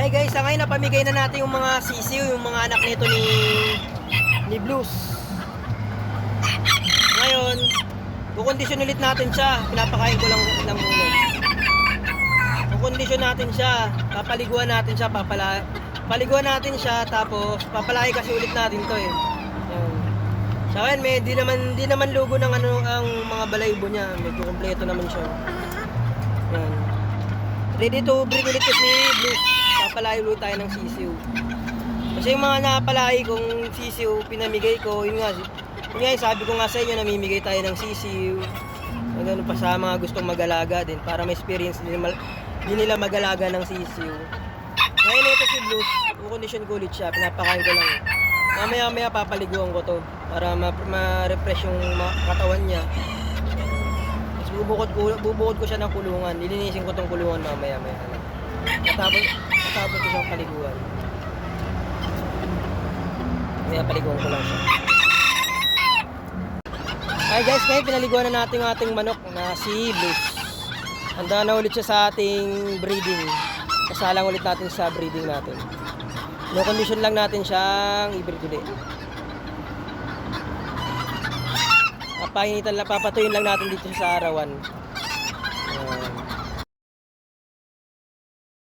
Hi guys, ngayon napamigay na natin yung mga sisiw, yung mga anak nito ni Blues. Ngayon, kukondisyon ulit natin siya. Pinapakain ko lang ng muna. Kukondisyon natin siya, papaliguan natin siya, paliguan natin siya, tapos papalaki kasi ulit natin to eh. Yan. Sa akin, di naman lugo ng ang mga balaybo niya. Medyo kompleto naman siya. Yan. Ready to breed ulit kasi Blues. Papalayo ulit tayo ng sisiw. Kasi yung mga napalayo kong sisiw, pinamigay ko, yun nga, sabi ko nga sa inyo, namimigay tayo ng sisiw. Ganun pa sa mga gustong mag-alaga din, para may experience din nila mag-alaga ng sisiw. Ngayon ito si Blues, kukondisyon ko ulit siya, pinapakain ko lang. Mamaya papaliguan ko to, para ma-refresh yung katawan niya. Tapos bubukod ko siya ng kulungan, lilinisin ko tong kulungan mamaya. Matapos ko siyang paliguan. Kaya paliguan ko lang siya. Hi guys, ngayon pinaliguan na natin yung ating manok na si Blues. Handa na ulit siya sa ating breeding. Kasalang ulit natin sa breeding natin. No condition lang natin siyang i-breed ulit. Papatuyin lang natin dito sa arawan.